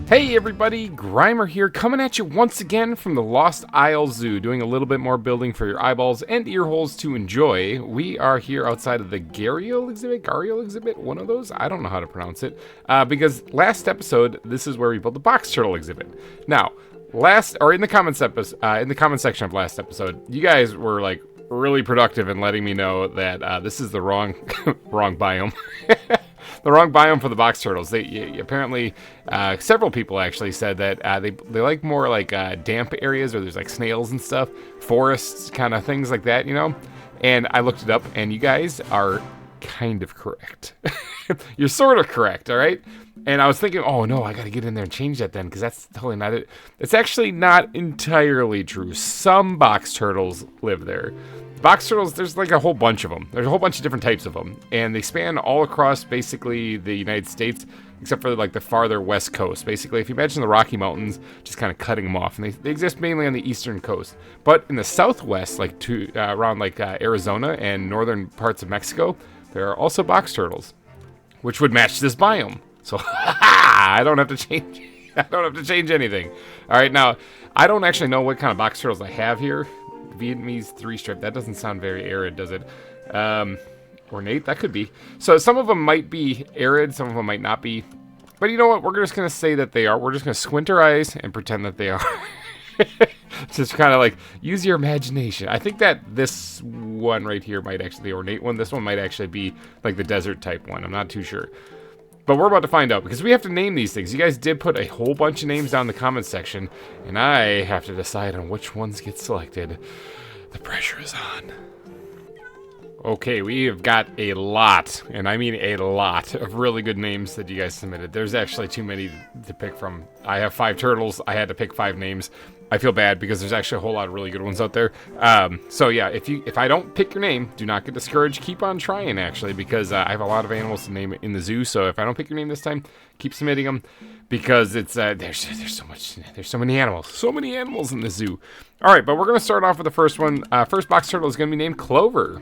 Hey everybody, GReimer here, coming at you once again from the Lost Isle Zoo, doing a little bit more building for your eyeballs and ear holes to enjoy. We are here outside of the GReimer exhibit, one of those? I don't know how to pronounce it, because last episode, this is where we built the box turtle exhibit. Now, in the comments in the comment section of last episode, you guys were like really productive in letting me know that this is the wrong biome. The wrong biome for the box turtles. Apparently, several people actually said that they like more like damp areas where there's like snails and stuff, forests, kind of things like that, you know. And I looked it up, and you guys are kind of correct. You're sort of correct, all right. And I was thinking, oh no, I got to get in there and change that then, because that's totally not it. It's actually not entirely true. Some box turtles live there. Box turtles, there's like a whole bunch of them. There's a whole bunch of different types of them. And they span all across basically the United States, except for like the farther west coast. Basically, if you imagine the Rocky Mountains, just kind of cutting them off. And they exist mainly on the eastern coast. But in the southwest, like around like Arizona and northern parts of Mexico, there are also box turtles, which would match this biome. So I don't have to change. I don't have to change anything. All right, now I don't actually know what kind of box turtles I have here. Vietnamese 3-stripe. That doesn't sound very arid, does it? Ornate? That could be. So some of them might be arid, some of them might not be. But you know what? We're just going to say that they are. We're just going to squint our eyes and pretend that they are. Just kind of like, use your imagination. I think that this one right here might actually, the ornate one, this one might actually be like the desert type one. I'm not too sure. But we're about to find out, because we have to name these things. You guys did put a whole bunch of names down in the comments section, and I have to decide on which ones get selected. The pressure is on. Okay, we have got a lot, and I mean a lot, of really good names that you guys submitted. There's actually too many to pick from. I have 5 turtles. I had to pick 5 names. I feel bad because there's actually a whole lot of really good ones out there. So yeah, if I don't pick your name, do not get discouraged. Keep on trying, actually, because I have a lot of animals to name in the zoo. So if I don't pick your name this time, keep submitting them, because it's there's so many animals in the zoo. All right, but we're gonna start off with the first one. First box turtle is gonna be named Clover.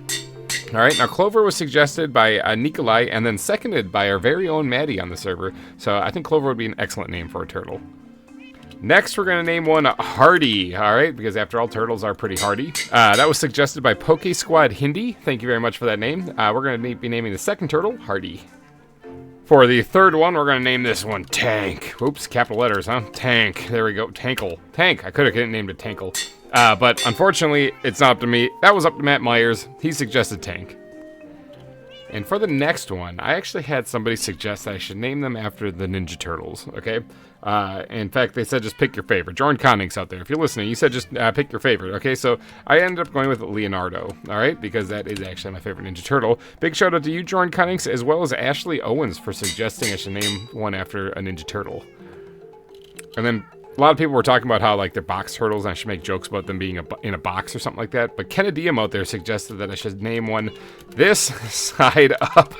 All right, now Clover was suggested by Nikolai and then seconded by our very own Maddie on the server. So I think Clover would be an excellent name for a turtle. Next, we're going to name one Hardy, all right, because after all, turtles are pretty hardy. That was suggested by Poke Squad Hindi. Thank you very much for that name. We're going to be naming the second turtle Hardy. For the third one, we're going to name this one Tank. Oops, capital letters, huh? Tank. There we go. Tankle. Tank. I could have named it Tankle. But unfortunately, it's not up to me. That was up to Matt Myers. He suggested Tank. And for the next one, I actually had somebody suggest that I should name them after the Ninja Turtles, okay? In fact, they said just pick your favorite. Jordan Connings out there, if you're listening, you said just pick your favorite, okay? So I ended up going with Leonardo, all right? Because that is actually my favorite Ninja Turtle. Big shout out to you, Jordan Connings, as well as Ashley Owens for suggesting I should name one after a Ninja Turtle. And then a lot of people were talking about how like they're box turtles and I should make jokes about them being in a box or something like that. But Kennedium out there suggested that I should name one this side up.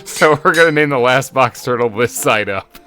So we're going to name the last box turtle this side up.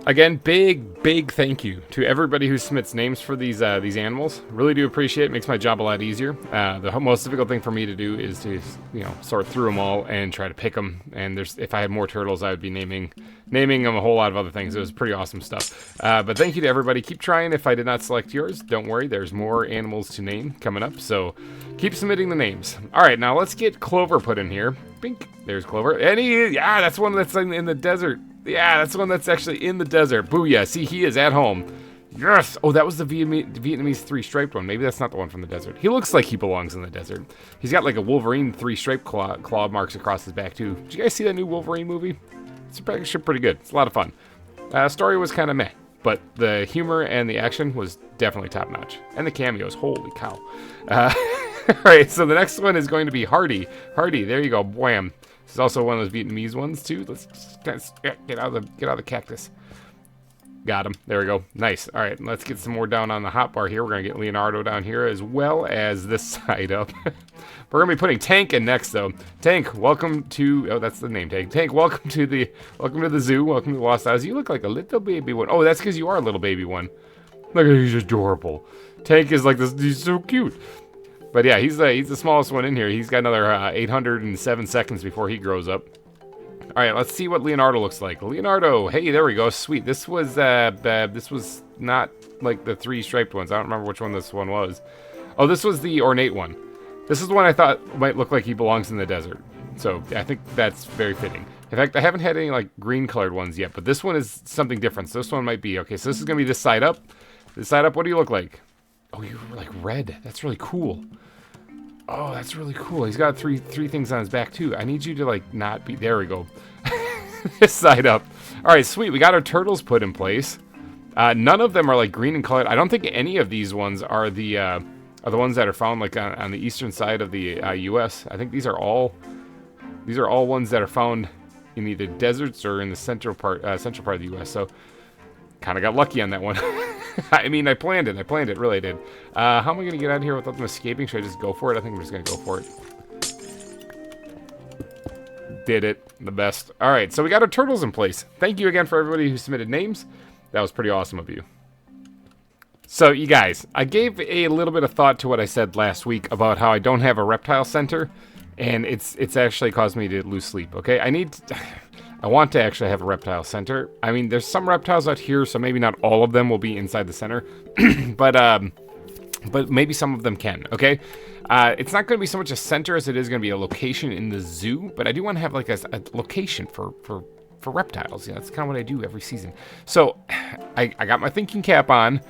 Again, big thank you to everybody who submits names for these animals. Really do appreciate it. Makes my job a lot easier. The most difficult thing for me to do is to, you know, sort through them all and try to pick them. And if I had more turtles, I would be naming them a whole lot of other things. It was pretty awesome stuff. But thank you to everybody. Keep trying. If I did not select yours, don't worry. There's more animals to name coming up. So keep submitting the names. All right, now let's get Clover put in here. Bink. There's Clover. And yeah, that's one that's in the desert. Yeah, that's the one that's actually in the desert. Booyah. See, he is at home. Yes. Oh, that was the Vietnamese 3-striped one. Maybe that's not the one from the desert. He looks like he belongs in the desert. He's got like a Wolverine 3-striped claw marks across his back, too. Did you guys see that new Wolverine movie? It's actually pretty good. It's a lot of fun. Story was kind of meh, but the humor and the action was definitely top-notch. And the cameos. Holy cow. All right, so the next one is going to be Hardy. Hardy, there you go. Wham. This is also one of those Vietnamese ones, too. Let's just get out of the cactus. Got him. There we go. Nice. All right, let's get some more down on the hotbar here. We're going to get Leonardo down here as well as this side up. We're going to be putting Tank in next, though. Tank, welcome to... Oh, that's the name tag. Tank, welcome to the zoo. Welcome to the Lost Isles. You look like a little baby one. Oh, that's because you are a little baby one. Look at he's adorable. Tank is like this. He's so cute. But yeah, he's the smallest one in here. He's got another 807 seconds before he grows up. right, let's see what Leonardo looks like. Leonardo, hey, there we go. Sweet. This was not like the 3 striped ones. I don't remember which one this one was. Oh, this was the ornate one. This is the one I thought might look like he belongs in the desert. So I think that's very fitting. In fact, I haven't had any like green colored ones yet, but this one is something different. So this one might be okay. So this is gonna be this side up. This side up. What do you look like? Oh, you're like red. That's really cool. Oh, that's really cool. He's got three things on his back too. I need you to like not be. There we go. This side up. All right, sweet. We got our turtles put in place. None of them are like green in color. I don't think any of these ones are the ones that are found like on the eastern side of the U.S. I think these are all ones that are found in either deserts or in the central part of the U.S. So kind of got lucky on that one. I mean, I planned it. Really I did. How am I going to get out of here without them escaping? Should I just go for it? I think I'm just going to go for it. Did it. The best. All right, so we got our turtles in place. Thank you again for everybody who submitted names. That was pretty awesome of you. So, you guys, I gave a little bit of thought to what I said last week about how I don't have a reptile center, and it's actually caused me to lose sleep, okay? I want to actually have a reptile center. I mean, there's some reptiles out here, so maybe not all of them will be inside the center, but maybe some of them can, okay? It's not going to be so much a center as it is going to be a location in the zoo, but I do want to have like a location for reptiles. You know, that's kind of what I do every season. So I got my thinking cap on,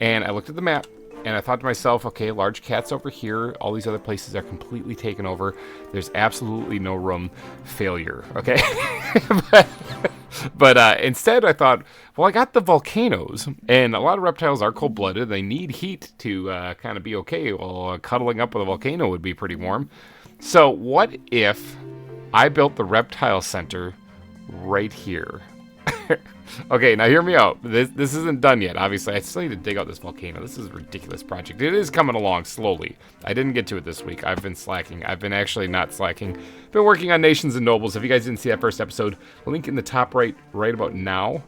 and I looked at the map, and I thought to myself, okay, large cats over here. All these other places are completely taken over. There's absolutely no room. Failure, okay? but instead I thought, well, I got the volcanoes, and a lot of reptiles are cold-blooded. They need heat to kind of be okay. Well, cuddling up with a volcano would be pretty warm. So what if I built the reptile center right here? Okay, now hear me out. This isn't done yet, obviously. I still need to dig out this volcano. This is a ridiculous project. It is coming along slowly. I didn't get to it this week. I've been slacking. I've been actually not slacking. Been working on Nations and Nobles. If you guys didn't see that first episode, link in the top right about now.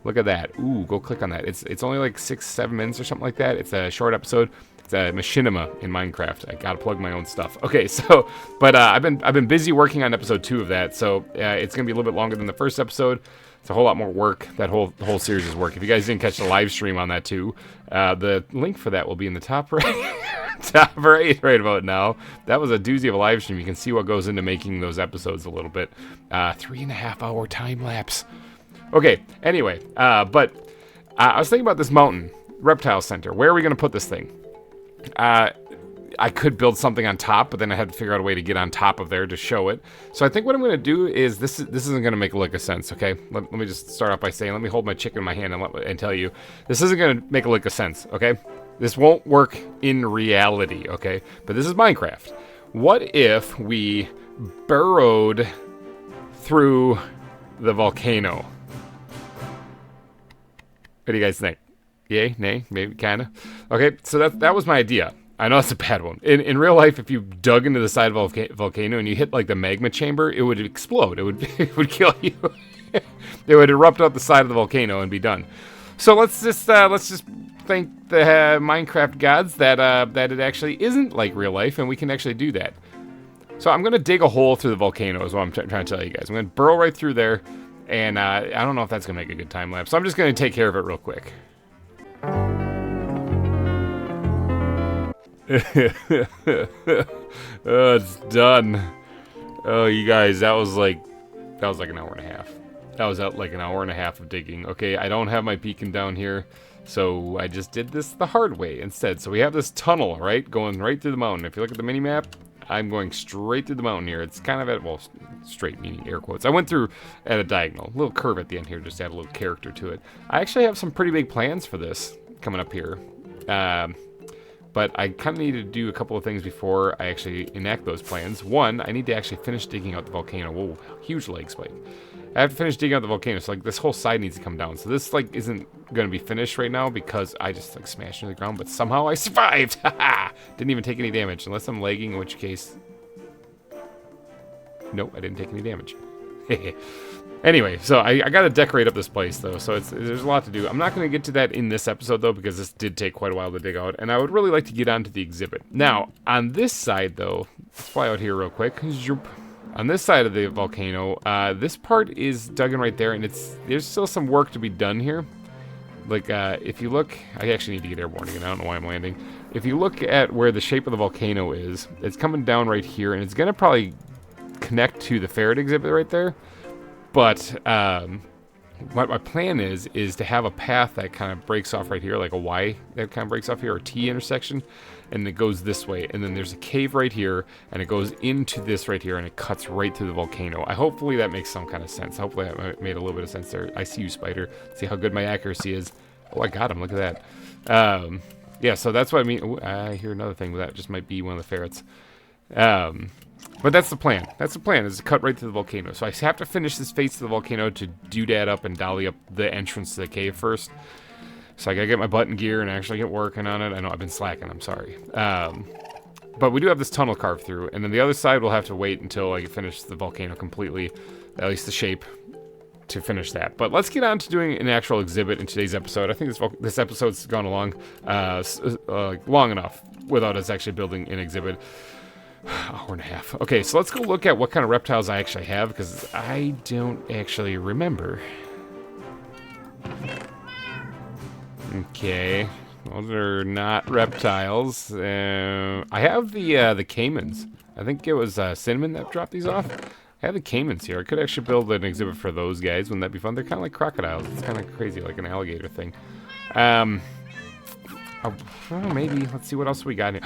Look at that. Ooh, go click on that. It's only like 6-7 minutes or something like that. It's a short episode. It's a machinima in Minecraft. I gotta plug my own stuff. Okay, so, but I've been busy working on episode 2 of that, so it's gonna be a little bit longer than the first episode. It's a whole lot more work. The whole series is work. If you guys didn't catch the live stream on that too, the link for that will be in the top right, top right about now. That was a doozy of a live stream. You can see what goes into making those episodes a little bit. 3.5 hour time lapse. Okay. Anyway, but I was thinking about this mountain reptile center. Where are we going to put this thing? I could build something on top, but then I had to figure out a way to get on top of there to show it. So I think what I'm going to do is this isn't going to make a lick of sense, okay? Let me just start off by saying, let me hold my chicken in my hand and tell you, this isn't going to make a lick of sense, okay? This won't work in reality, okay? But this is Minecraft. What if we burrowed through the volcano? What do you guys think? Yay? Nay? Maybe? Kinda? Okay, so that was my idea. I know that's a bad one. In real life, if you dug into the side of a volcano and you hit like the magma chamber, it would explode. It would kill you. It would erupt out the side of the volcano and be done. So let's just thank the Minecraft gods that it actually isn't like real life, and we can actually do that. So I'm gonna dig a hole through the volcano is what I'm trying to tell you guys. I'm gonna burrow right through there, and I don't know if that's gonna make a good time lapse. So I'm just gonna take care of it real quick. Oh, it's done. Oh, you guys, that was like an hour and a half. That was like an hour and a half of digging. Okay, I don't have my beacon down here, so I just did this the hard way instead. So we have this tunnel, right, going right through the mountain. If you look at the mini map, I'm going straight through the mountain here. It's kind of at, well, straight meaning air quotes. I went through at a diagonal, a little curve at the end here, just to add a little character to it. I actually have some pretty big plans for this coming up here. But I kind of need to do a couple of things before I actually enact those plans. One, I need to actually finish digging out the volcano. Whoa, huge leg spike. I have to finish digging out the volcano, so like this whole side needs to come down. So this like isn't going to be finished right now because I just like smashed into the ground, but somehow I survived. Haha! Didn't even take any damage, unless I'm lagging, in which case... Nope, I didn't take any damage. Anyway, so I got to decorate up this place, though, so there's a lot to do. I'm not going to get to that in this episode, though, because this did take quite a while to dig out, and I would really like to get onto the exhibit. Now, on this side, though, let's fly out here real quick. Zoop. On this side of the volcano, this part is dug in right there, and there's still some work to be done here. Like, if you look, I actually need to get airborne again, I don't know why I'm landing. If you look at where the shape of the volcano is, it's coming down right here, and it's going to probably connect to the ferret exhibit right there. But what my plan is to have a path that kind of breaks off right here, like a Y that kind of breaks off here, or T intersection, and it goes this way. And then there's a cave right here, and it goes into this right here, and it cuts right through the volcano. Hopefully that makes some kind of sense. Hopefully that made a little bit of sense there. I see you, spider. See how good my accuracy is. Oh, I got him. Look at that. Yeah, so that's what I mean. Ooh, I hear another thing. That just might be one of the ferrets. But that's the plan. That's the plan, is to cut right through the volcano. So I have to finish this face of the volcano to doodad up and dolly up the entrance to the cave first. So I gotta get my button gear and actually get working on it. I know I've been slacking, I'm sorry. But we do have this tunnel carved through, and then the other side we'll have to wait until I finish the volcano completely, at least the shape, to finish that. But let's get on to doing an actual exhibit in today's episode. I think this episode's gone along long enough without us actually building an exhibit. Hour and a half. Okay, so let's go look at what kind of reptiles I actually have, because I don't actually remember. Okay, those are not reptiles. I have the caimans. I think it was Cinnamon that dropped these off. I have the caimans here. I could actually build an exhibit for those guys. Wouldn't that be fun? They're kind of like crocodiles. It's kind of crazy, like an alligator thing. Well, maybe. Let's see what else we got here.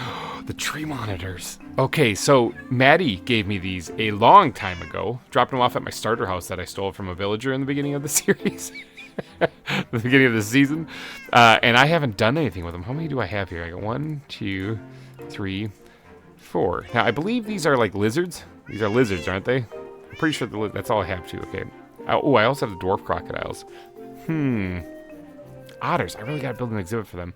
The tree monitors. Okay, so Maddie gave me these a long time ago. Dropped them off at my starter house that I stole from a villager in the beginning of the series. The beginning of the season. And I haven't done anything with them. How many do I have here? I got 1, 2, 3, 4. Now, I believe these are like lizards. These are lizards, aren't they? I'm pretty sure that's all I have too. Okay. Oh, I also have the dwarf crocodiles. Otters. I really got to build an exhibit for them.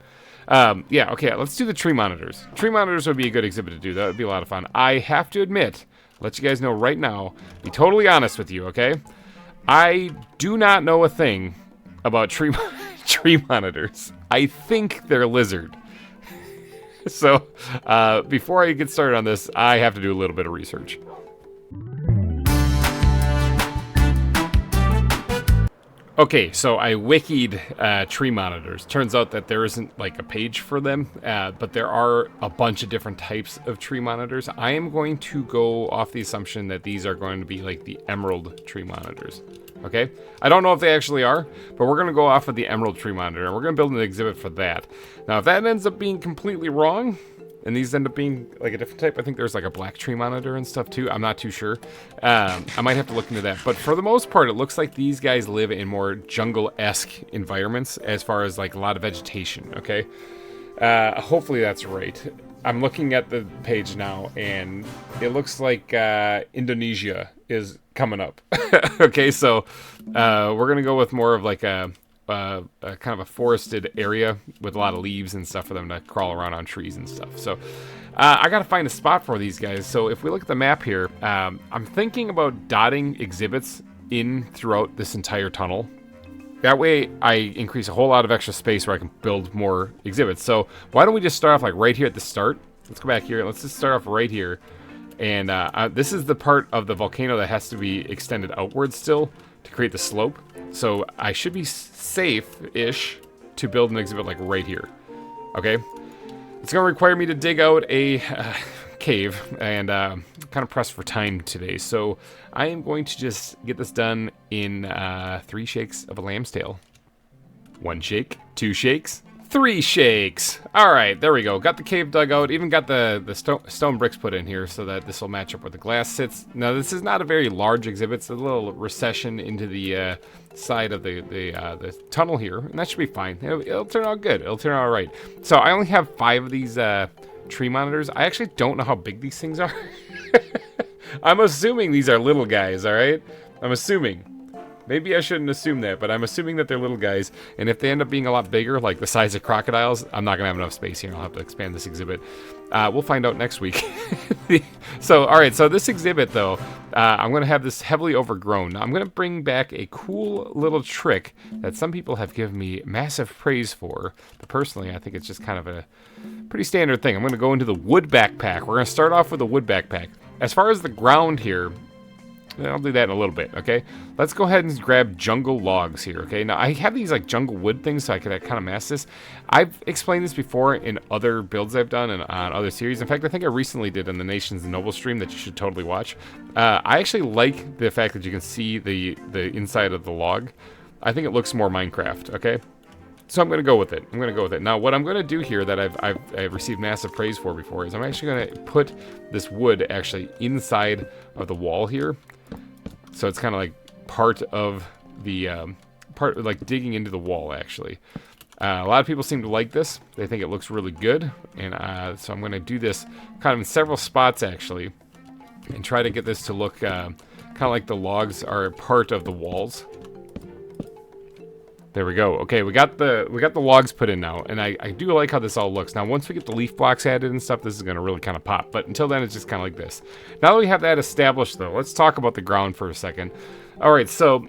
Yeah, okay, let's do the tree monitors. Tree monitors would be a good exhibit to do. That would be a lot of fun. I have to admit, let you guys know right now, be totally honest with you, okay? I do not know a thing about tree monitors. I think they're lizard. So, before I get started on this, I have to do a little bit of research. Okay, so I wikied tree monitors. Turns out that there isn't like a page for them, but there are a bunch of different types of tree monitors. I am going to go off the assumption that these are going to be like the emerald tree monitors. Okay? I don't know if they actually are, but we're going to go off of the emerald tree monitor, and we're going to build an exhibit for that. Now, if that ends up being completely wrong, and these end up being like a different type, I think there's like a black tree monitor and stuff too. I'm not too sure. I might have to look into that. But for the most part, it looks like these guys live in more jungle-esque environments as far as like a lot of vegetation, okay? Hopefully that's right. I'm looking at the page now, and it looks like Indonesia is coming up. Okay, so we're going to go with more of like a kind of a forested area with a lot of leaves and stuff for them to crawl around on trees and stuff. So I got to find a spot for these guys. So if we look at the map here, I'm thinking about dotting exhibits in throughout this entire tunnel. That way I increase a whole lot of extra space where I can build more exhibits. So why don't we just start off like right here at the start? Let's go back here. Let's just start off right here. And this is the part of the volcano that has to be extended outwards still to create the slope. So I should be safe-ish to build an exhibit like right here. Okay? It's going to require me to dig out a cave and kind of pressed for time today. So I am going to just get this done in 3 shakes of a lamb's tail. 1 shake, 2 shakes, 3 shakes. All right, there we go. Got the cave dug out. Even got the stone bricks put in here so that this will match up where the glass sits. Now, this is not a very large exhibit. It's a little recession into the side of the tunnel here, and that should be fine. It'll turn out good. It'll turn out all right. So I only have 5 of these tree monitors. I actually don't know how big these things are. I'm assuming these are little guys, all right? I'm assuming. Maybe I shouldn't assume that, but I'm assuming that they're little guys, and if they end up being a lot bigger, like the size of crocodiles, I'm not going to have enough space here. I'll have to expand this exhibit. We'll find out next week. So, all right, so this exhibit, though, I'm going to have this heavily overgrown. Now, I'm going to bring back a cool little trick that some people have given me massive praise for, but personally, I think it's just kind of a pretty standard thing. I'm going to go into the wood backpack. We're going to start off with a wood backpack. As far as the ground here, I'll do that in a little bit, okay? Let's go ahead and grab jungle logs here, okay? Now, I have these, like, jungle wood things, so I could kind of mask this. I've explained this before in other builds I've done and on other series. In fact, I think I recently did on the Nations Noble stream that you should totally watch. I actually like the fact that you can see the inside of the log. I think it looks more Minecraft, okay? So I'm going to go with it. Now, what I'm going to do here that I've received massive praise for before is I'm actually going to put this wood actually inside of the wall here. So it's kind of like part of the, like digging into the wall, actually. A lot of people seem to like this. They think it looks really good. And so I'm going to do this kind of in several spots, actually. And try to get this to look kind of like the logs are part of the walls. There we go. Okay, we got the logs put in now, and I do like how this all looks. Now, once we get the leaf blocks added and stuff, this is going to really kind of pop. But until then, it's just kind of like this. Now that we have that established, though, let's talk about the ground for a second. All right, so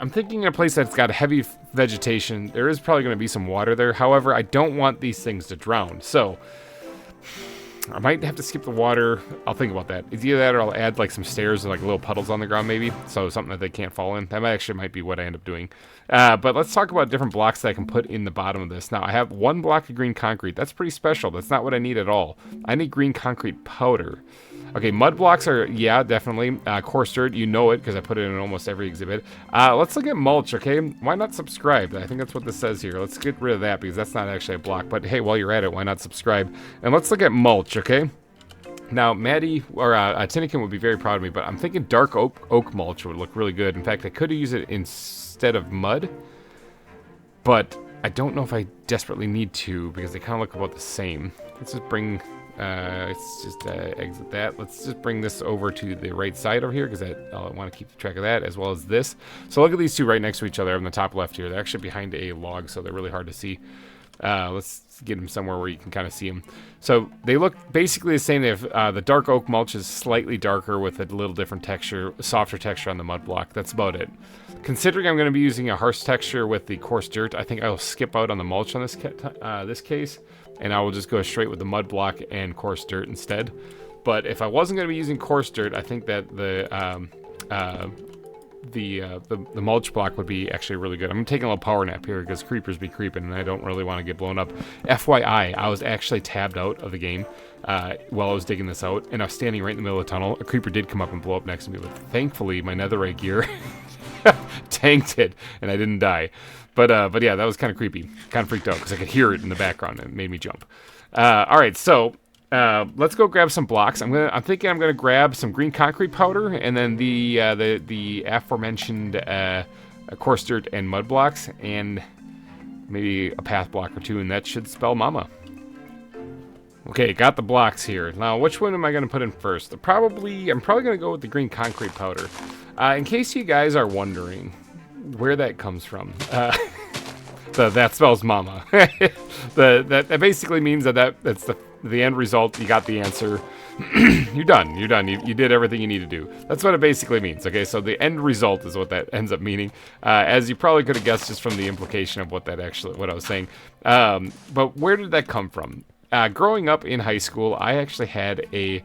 I'm thinking in a place that's got heavy vegetation. There is probably going to be some water there. However, I don't want these things to drown. So I might have to skip the water. I'll think about that. It's either that or I'll add like some stairs and like little puddles on the ground maybe. So something that they can't fall in. That might be what I end up doing. But let's talk about different blocks that I can put in the bottom of this. Now I have 1 block of green concrete. That's pretty special. That's not what I need at all. I need green concrete powder. Okay, mud blocks are, yeah, definitely. Coarse dirt, you know it because I put it in almost every exhibit. Let's look at mulch, okay? Why not subscribe? I think that's what this says here. Let's get rid of that because that's not actually a block. But hey, while you're at it, why not subscribe? And let's look at mulch, okay? Now, Maddie, or Tinnikin would be very proud of me, but I'm thinking dark oak mulch would look really good. In fact, I could use it instead of mud. But I don't know if I desperately need to because they kind of look about the same. Let's just bring... exit that. Let's just bring this over to the right side over here because I want to keep track of that as well as this. So look at these two right next to each other on the top left here. They're actually behind a log, so they're really hard to see. Let's get them somewhere where you can kind of see them. So they look basically the same. They have, the dark oak mulch is slightly darker with a little different texture, softer texture on the mud block. That's about it. Considering I'm going to be using a harsh texture with the coarse dirt, I think I'll skip out on the mulch on this case. And I will just go straight with the mud block and coarse dirt instead. But if I wasn't going to be using coarse dirt, I think that the mulch block would be actually really good. I'm taking a little power nap here because creepers be creeping and I don't really want to get blown up. FYI, I was actually tabbed out of the game while I was digging this out, and I was standing right in the middle of the tunnel. A creeper did come up and blow up next to me, but thankfully my netherite gear tanked it and I didn't die. But yeah, that was kind of creepy. Kind of freaked out because I could hear it in the background and it made me jump. All right, so let's go grab some blocks. I'm thinking I'm gonna grab some green concrete powder and then the aforementioned coarse dirt and mud blocks and maybe a path block or two, and that should spell mama. Okay, got the blocks here. Now, which one am I gonna put in first? I'm probably gonna go with the green concrete powder. In case you guys are wondering where that comes from, that spells mama. that basically means that's the end result. You got the answer. You're done. You did everything you need to do. That's what it basically means. Okay, so the end result is what that ends up meaning. As you probably could have guessed just from the implication of what I was saying. But where did that come from? Growing up in high school, I actually had a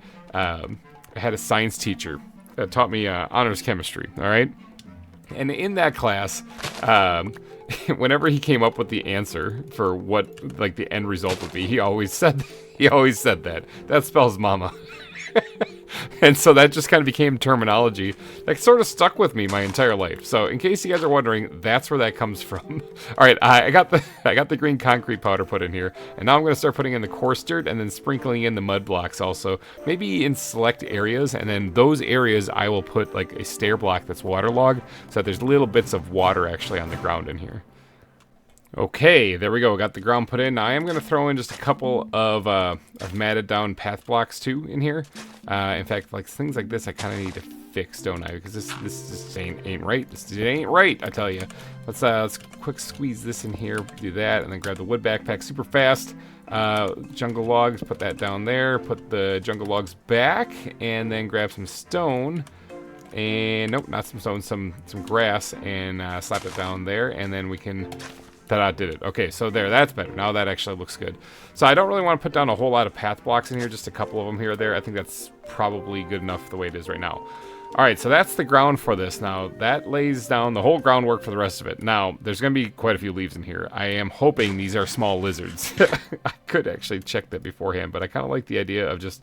science teacher that taught me honors chemistry. All right. And in that class, whenever he came up with the answer for what like the end result would be, he always said that. That spells mama. And so that just kind of became terminology that sort of stuck with me my entire life. So in case you guys are wondering, that's where that comes from. All right, I got the green concrete powder put in here, and now I'm going to start putting in the coarse dirt and then sprinkling in the mud blocks also, maybe in select areas, and then those areas I will put like a stair block that's waterlogged so that there's little bits of water actually on the ground in here. Okay, there we go. Got the ground put in. Now I am going to throw in just a couple of matted down path blocks too in here. In fact, like things like this, I kind of need to fix, don't I? Because this just ain't right. This ain't right, I tell you. Let's quick squeeze this in here. Do that, and then grab the wood backpack super fast. Jungle logs. Put that down there. Put the jungle logs back, and then grab some stone. And nope, not some stone, some grass, and slap it down there, and then we can. That did it. Okay, so there, that's better. Now that actually looks good. So I don't really want to put down a whole lot of path blocks in here, just a couple of them here or there. I think that's probably good enough the way it is right now. Alright, so that's the ground for this. Now, that lays down the whole groundwork for the rest of it. Now, there's going to be quite a few leaves in here. I am hoping these are small lizards. I could actually check that beforehand, but I kind of like the idea of just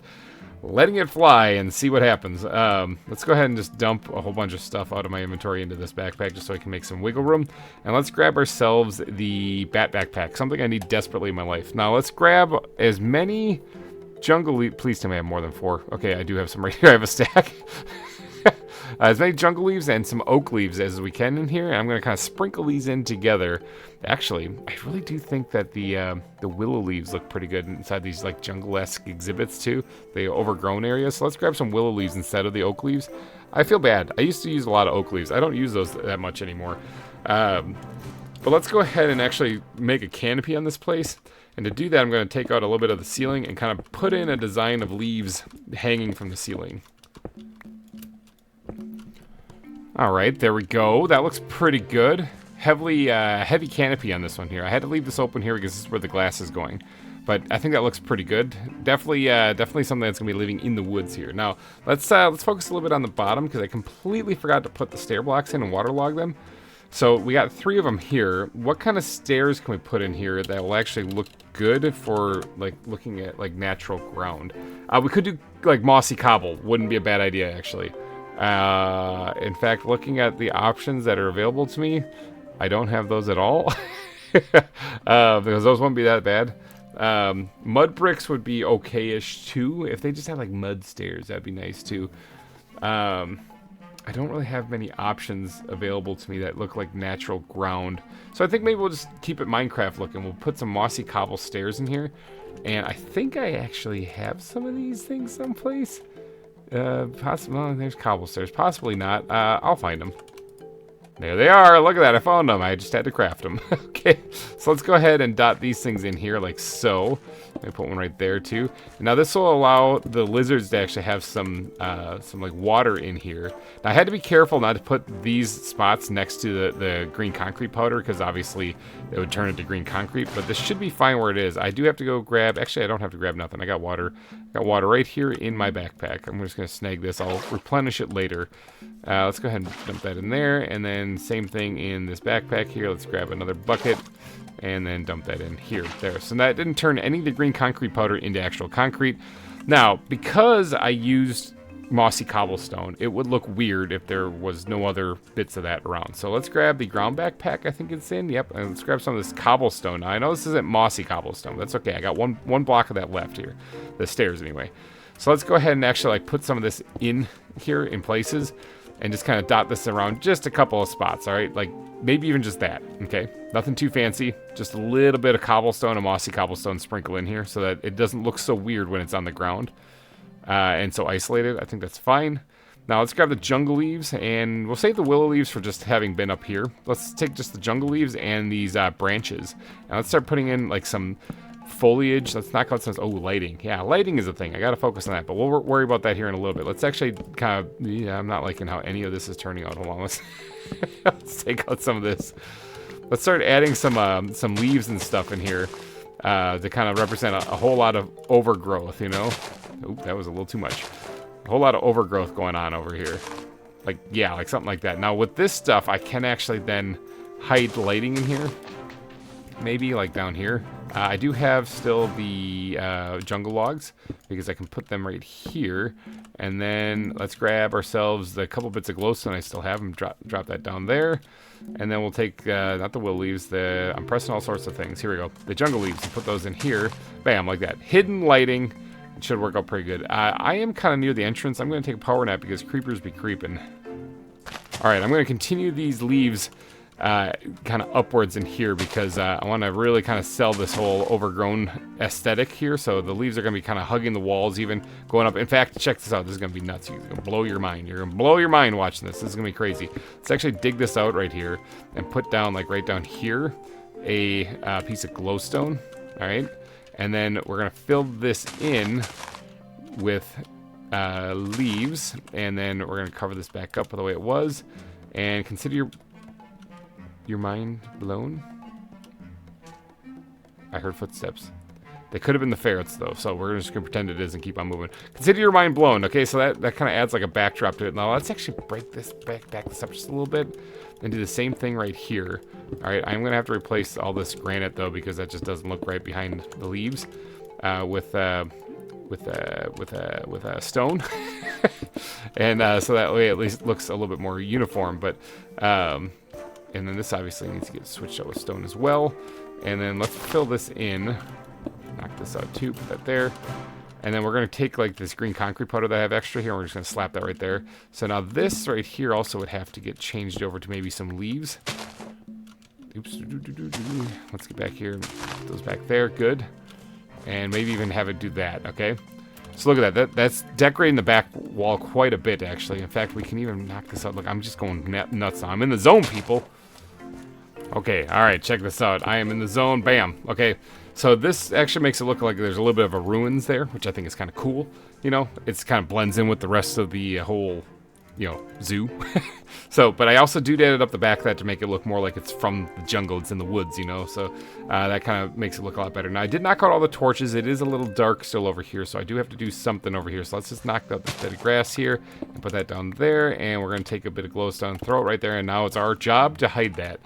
letting it fly and see what happens. Let's go ahead and just dump a whole bunch of stuff out of my inventory into this backpack just so I can make some wiggle room. And let's grab ourselves the bat backpack, something I need desperately in my life. Now, let's grab as many jungle leaves. Please tell me I have more than 4. Okay, I do have some right here. I have a stack. As many jungle leaves and some oak leaves as we can in here. And I'm going to kind of sprinkle these in together. Actually, I really do think that the willow leaves look pretty good inside these like jungle-esque exhibits too. The overgrown areas. So let's grab some willow leaves instead of the oak leaves. I feel bad. I used to use a lot of oak leaves. I don't use those that much anymore. But let's go ahead and actually make a canopy on this place. And to do that, I'm going to take out a little bit of the ceiling and kind of put in a design of leaves hanging from the ceiling. Alright, there we go. That looks pretty good. Heavy canopy on this one here. I had to leave this open here because this is where the glass is going. But I think that looks pretty good. Definitely something that's going to be living in the woods here. Now, let's focus a little bit on the bottom because I completely forgot to put the stair blocks in and waterlog them. So we got 3 of them here. What kind of stairs can we put in here that will actually look good for like looking at like natural ground? We could do like mossy cobble. Wouldn't be a bad idea actually. In fact, looking at the options that are available to me, I don't have those at all. Because those won't be that bad. Mud bricks would be okay-ish too. If they just had like mud stairs, that'd be nice too. I don't really have many options available to me that look like natural ground. So I think maybe we'll just keep it Minecraft looking. We'll put some mossy cobble stairs in here. And I think I actually have some of these things someplace. Possibly, well, there's cobble stairs. Possibly not. I'll find them. There they are. Look at that. I found them. I just had to craft them. Okay. So let's go ahead and dot these things in here like so. Let me put one right there too. Now this will allow the lizards to actually have some like water in here. Now I had to be careful not to put these spots next to the green concrete powder because obviously it would turn into green concrete. But this should be fine where it is. I do have to go grab. Actually, I don't have to grab nothing. I got water. Got water right here in my backpack. I'm just gonna snag this. I'll replenish it later. Let's go ahead and dump that in there, and then same thing in this backpack here. Let's grab another bucket and then dump that in here. There. So that didn't turn any of the green concrete powder into actual concrete. Now, because I used mossy cobblestone, it would look weird if there was no other bits of that around. So let's grab the ground backpack, I think it's in. Yep, and let's grab some of this cobblestone. Now, I know this isn't mossy cobblestone. That's okay. I got one block of that left here. The stairs, anyway. So let's go ahead and actually like put some of this in here in places and just kind of dot this around just a couple of spots, all right? Like maybe even just that, okay? Nothing too fancy. Just a little bit of cobblestone and mossy cobblestone sprinkle in here so that it doesn't look so weird when it's on the ground and so isolated. I think that's fine. Now let's grab the jungle leaves, and we'll save the willow leaves for just having been up here. Let's take just the jungle leaves and these branches, and let's start putting in like some foliage. Let's knock out some. Oh, lighting. Yeah, lighting is a thing. I gotta focus on that, but we'll worry about that here in a little bit. Let's actually kind of. Yeah, I'm not liking how any of this is turning out. Hold on, let's take out some of this. Let's start adding some leaves and stuff in here to kind of represent a whole lot of overgrowth. You know. Oop, that was a little too much. A whole lot of overgrowth going on over here. Like, yeah, like something like that. Now, with this stuff, I can actually then hide lighting in here. Maybe, like, down here. I do have still the jungle logs, because I can put them right here. And then let's grab ourselves the couple bits of glowstone I still have them. Drop that down there. And then we'll take, not the willow leaves, I'm pressing all sorts of things. Here we go. The jungle leaves, and put those in here. Bam, like that. Hidden lighting. It should work out pretty good. I am kind of near the entrance. I'm going to take a power nap because creepers be creeping. Alright, I'm going to continue these leaves kind of upwards in here because I want to really kind of sell this whole overgrown aesthetic here. So the leaves are going to be kind of hugging the walls, even going up. In fact, check this out. This is going to be nuts. You're going to blow your mind. You're going to blow your mind watching this. This is going to be crazy. Let's actually dig this out right here and put down, like right down here, a piece of glowstone. Alright. And then we're going to fill this in with leaves. And then we're going to cover this back up the way it was. And consider your mind blown. I heard footsteps. They could have been the ferrets, though, so we're just going to pretend it is and keep on moving. Consider your mind blown, okay? So that kind of adds like a backdrop to it. Now, let's actually back this up just a little bit and do the same thing right here. All right, I'm going to have to replace all this granite, though, because that just doesn't look right behind the leaves with a stone. And so that way at least it looks a little bit more uniform. But and then this obviously needs to get switched out with stone as well. And then let's fill this in. Knock this out too, put that there. And then we're going to take like this green concrete powder that I have extra here, and we're just going to slap that right there. So now this right here also would have to get changed over to maybe some leaves. Oops. Let's get back here. Put those back there. Good. And maybe even have it do that, okay? So look at that. That's decorating the back wall quite a bit, actually. In fact, we can even knock this out. Look, I'm just going nuts now. I'm in the zone, people. Okay, all right, check this out. I am in the zone. Bam. Okay, so this actually makes it look like there's a little bit of a ruins there, which I think is kind of cool. You know, it's kind of blends in with the rest of the whole, you know, zoo. So, but I also do add up the back of that to make it look more like it's from the jungle. It's in the woods, you know, so that kind of makes it look a lot better. Now, I did knock out all the torches. It is a little dark still over here, so I do have to do something over here. So let's just knock out this bit of grass here and put that down there, and we're going to take a bit of glowstone, throw it right there, and now it's our job to hide that.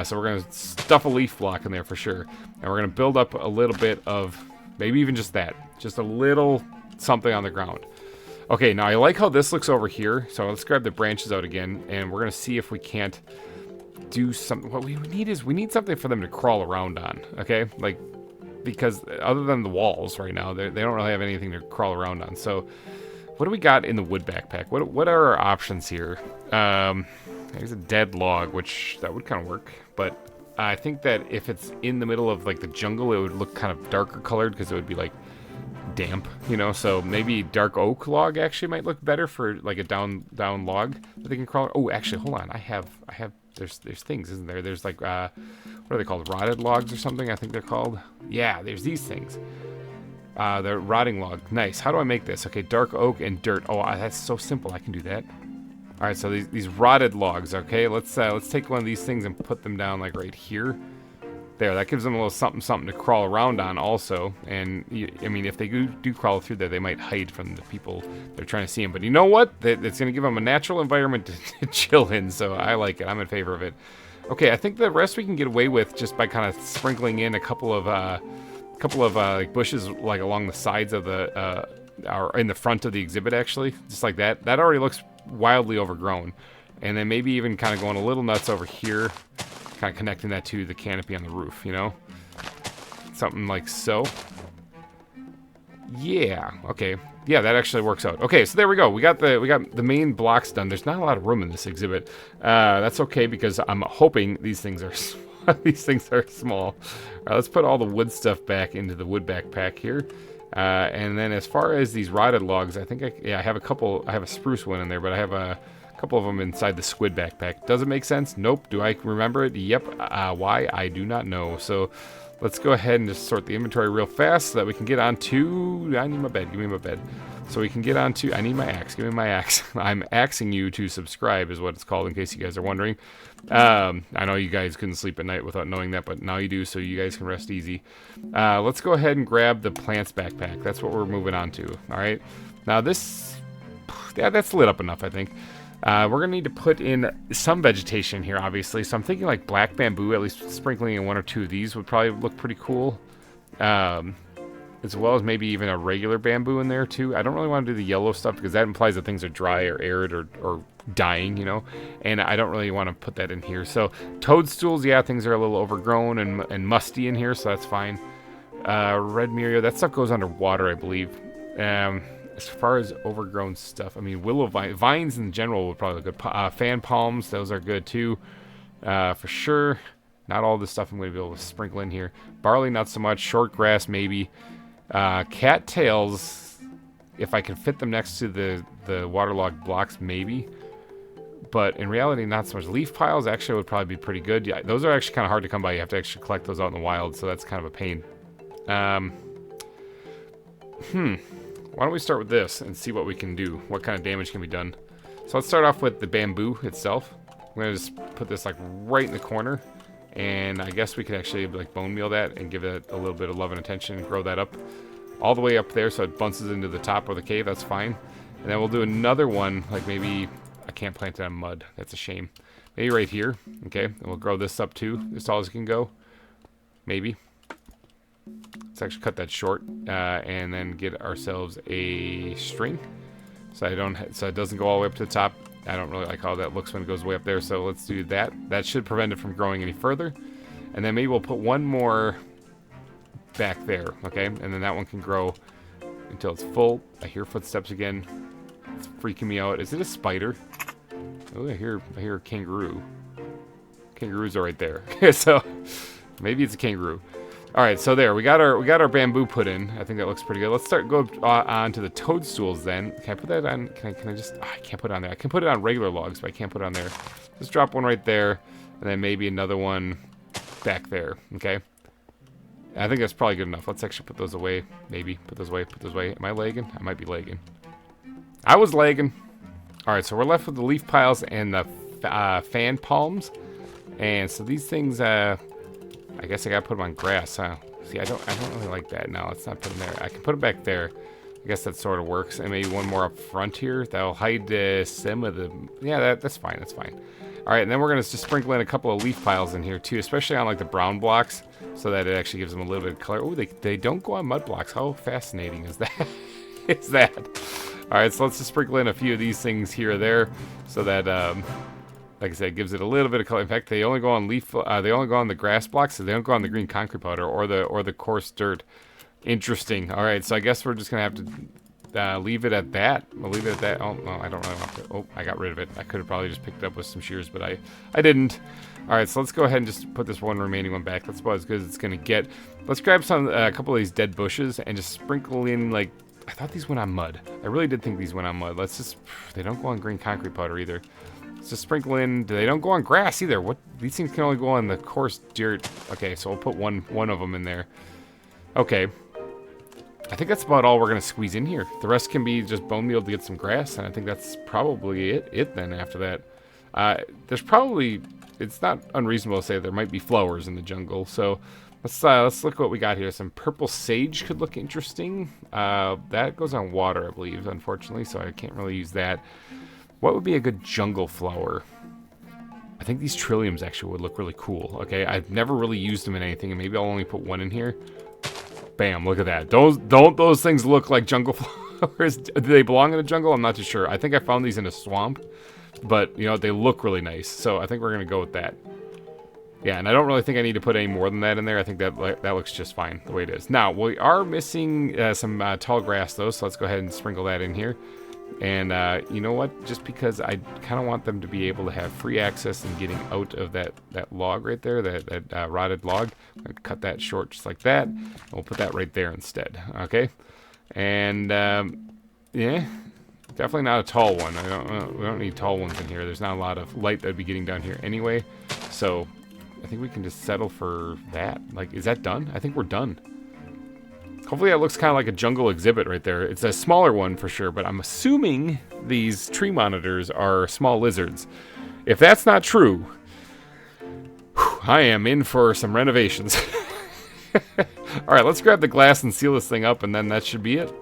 So we're going to stuff a leaf block in there for sure. And we're going to build up a little bit of, maybe even just that. Just a little something on the ground. Okay, now I like how this looks over here. So let's grab the branches out again. And we're going to see if we can't do something. What we need is, we need something for them to crawl around on. Okay? Like, because other than the walls right now, they don't really have anything to crawl around on. So what do we got in the wood backpack? What are our options here? There's a dead log, which that would kind of work, but I think that if it's in the middle of like the jungle, it would look kind of darker colored because it would be like damp, you know. So maybe dark oak log actually might look better for like a down log that they can crawl. Oh, actually, hold on. I have. There's things, isn't there? There's like what are they called? Rotted logs or something? I think they're called. Yeah, there's these things. The rotting log. Nice. How do I make this? Okay, dark oak and dirt. Oh, that's so simple. I can do that. All right, so these rotted logs. Okay, let's take one of these things and put them down like right here. There, that gives them a little something to crawl around on also. And I mean, if they do crawl through there, they might hide from the people they're trying to see them. But you know what? It's going to give them a natural environment to chill in. So I like it. I'm in favor of it. Okay, I think the rest we can get away with just by kind of sprinkling in a couple of like bushes like along the sides of the or in the front of the exhibit, actually, just like that. That already looks wildly overgrown. And then maybe even kind of going a little nuts over here, kind of connecting that to the canopy on the roof, you know, something like so. Yeah, okay, yeah, that actually works out. Okay, so there we go. We got the main blocks done. There's not a lot of room in this exhibit. That's okay, because I'm hoping these things are small. All right, let's put all the wood stuff back into the wood backpack here. And then as far as these rotted logs, I think I have a couple. I have a spruce one in there, but I have a couple of them inside the squid backpack. Does it make sense? Nope. Do I remember it? Yep. Why? I do not know. So let's go ahead and just sort the inventory real fast so that we can get on to... I need my bed. Give me my bed. So we can get on to... I need my axe. Give me my axe. I'm axing you to subscribe is what it's called, in case you guys are wondering. I know you guys couldn't sleep at night without knowing that, but now you do, so you guys can rest easy. Let's go ahead and grab the plants backpack. That's what we're moving on to. All right. Now this... Yeah, that's lit up enough, I think. We're going to need to put in some vegetation here, obviously. So I'm thinking like black bamboo, at least sprinkling in one or two of these would probably look pretty cool. As well as maybe even a regular bamboo in there too. I don't really want to do the yellow stuff because that implies that things are dry or arid or dying, you know. And I don't really want to put that in here. So toadstools, yeah, things are a little overgrown and musty in here, so that's fine. Red Mirio, that stuff goes underwater, I believe. As far as overgrown stuff, I mean, willow vines in general would probably look good. Fan palms, those are good too, for sure. Not all this stuff I'm going to be able to sprinkle in here. Barley, not so much. Short grass, maybe. Cattails, if I can fit them next to the waterlogged blocks, maybe. But in reality, not so much. Leaf piles actually would probably be pretty good. Yeah, those are actually kind of hard to come by. You have to actually collect those out in the wild, so that's kind of a pain. Why don't we start with this and see what we can do? What kind of damage can be done? So let's start off with the bamboo itself. I'm going to just put this like right in the corner. And I guess we could actually like bone meal that and give it a little bit of love and attention and grow that up all the way up there so it bounces into the top of the cave. That's fine. And then we'll do another one, like maybe, I can't plant it on mud. That's a shame. Maybe right here. Okay, and we'll grow this up too, as tall as it can go. Maybe. Let's actually cut that short and then get ourselves a string. So it doesn't go all the way up to the top. I don't really like how that looks when it goes way up there, so let's do that. That should prevent it from growing any further. And then maybe we'll put one more back there, okay? And then that one can grow until it's full. I hear footsteps again. It's freaking me out. Is it a spider? Oh, I hear a kangaroo. Kangaroos are right there. So maybe it's a kangaroo. All right, so there we got our bamboo put in. I think that looks pretty good. Let's go on to the toadstools then. Can I put that on? Can I just? Oh, I can't put it on there. I can put it on regular logs, but I can't put it on there. Just drop one right there, and then maybe another one back there. Okay. I think that's probably good enough. Let's actually put those away. Maybe put those away. Put those away. Am I lagging? I might be lagging. I was lagging. All right, so we're left with the leaf piles and the fan palms, and so these things. I guess I gotta put them on grass, huh? See, I don't really like that. No, let's not put them there. I can put them back there. I guess that sort of works. And maybe one more up front here. That'll hide some of the... Yeah, that's fine. That's fine. All right, and then we're gonna just sprinkle in a couple of leaf piles in here too, especially on like the brown blocks, so that it actually gives them a little bit of color. Oh, they don't go on mud blocks. How fascinating is that? Is that? All right, so let's just sprinkle in a few of these things here or there, so that like I said, it gives it a little bit of color. In fact, they only go on they only go on the grass blocks, so they don't go on the green concrete powder or the coarse dirt. Interesting. All right, so I guess we're just gonna have to leave it at that. We'll leave it at that. Oh no, I don't really want to. Oh, I got rid of it. I could have probably just picked it up with some shears, but I didn't. All right, so let's go ahead and just put this one remaining one back. That's about as good as it's gonna get. Let's grab a couple of these dead bushes and just sprinkle in like. I thought these went on mud. I really did think these went on mud. Let's just. They don't go on green concrete powder either. Just sprinkle in. They don't go on grass either. What? These things can only go on the coarse dirt. Okay, so we'll put one of them in there. Okay. I think that's about all we're gonna squeeze in here. The rest can be just bone meal to get some grass, and I think that's probably it then after that. There's probably, it's not unreasonable to say there might be flowers in the jungle. So let's look what we got here. Some purple sage could look interesting. That goes on water, I believe, unfortunately, so I can't really use that. What would be a good jungle flower? I think these trilliums actually would look really cool. Okay, I've never really used them in anything, and maybe I'll only put one in here. Bam, look at that. Don't those things look like jungle flowers? Do they belong in a jungle? I'm not too sure. I think I found these in a swamp, but you know, they look really nice. So I think we're gonna go with that. Yeah, and I don't really think I need to put any more than that in there. I think that looks just fine the way it is. Now, we are missing some tall grass though, so let's go ahead and sprinkle that in here. And you know what? Just because I kind of want them to be able to have free access and getting out of that log right there, that rotted log, I'm going to cut that short just like that. And we'll put that right there instead. Okay? And yeah, definitely not a tall one. We don't need tall ones in here. There's not a lot of light that would be getting down here anyway. So I think we can just settle for that. Like, is that done? I think we're done. Hopefully that looks kind of like a jungle exhibit right there. It's a smaller one for sure, but I'm assuming these tree monitors are small lizards. If that's not true, I am in for some renovations. All right, let's grab the glass and seal this thing up, and then that should be it.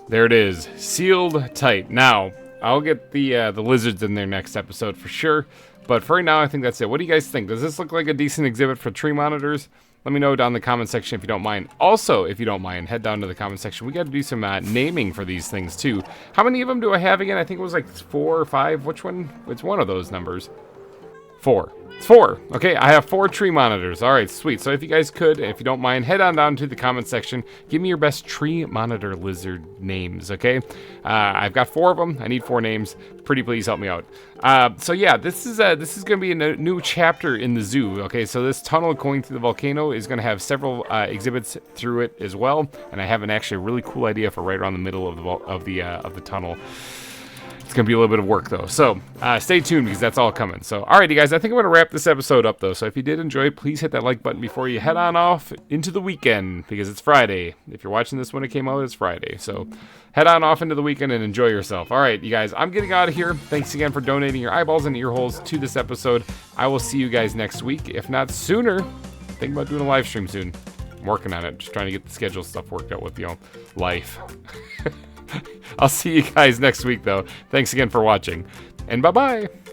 There it is, sealed tight. Now, I'll get the lizards in there next episode for sure. But for right now, I think that's it. What do you guys think? Does this look like a decent exhibit for tree monitors? Let me know down in the comment section if you don't mind. Also, if you don't mind, head down to the comment section. We got to do some naming for these things too. How many of them do I have again? I think it was like 4 or 5. Which one? It's one of those numbers. 4. It's 4. Okay, I have 4 tree monitors. All right, sweet. So if you guys could, if you don't mind, head on down to the comment section. Give me your best tree monitor lizard names, okay? I've got 4 of them. I need 4 names. Pretty please help me out. So yeah, this is going to be a new chapter in the zoo, okay? So this tunnel going through the volcano is going to have several exhibits through it as well, and I have an actually really cool idea for right around the middle of the tunnel. It's going to be a little bit of work, though. So stay tuned because that's all coming. So, all right, you guys, I think I'm going to wrap this episode up, though. So if you did enjoy, please hit that like button before you head on off into the weekend because it's Friday. If you're watching this when it came out, it's Friday. So head on off into the weekend and enjoy yourself. All right, you guys, I'm getting out of here. Thanks again for donating your eyeballs and ear holes to this episode. I will see you guys next week, if not sooner. Think about doing a live stream soon. I'm working on it. Just trying to get the schedule stuff worked out with, life. I'll see you guys next week, though. Thanks again for watching, and bye-bye.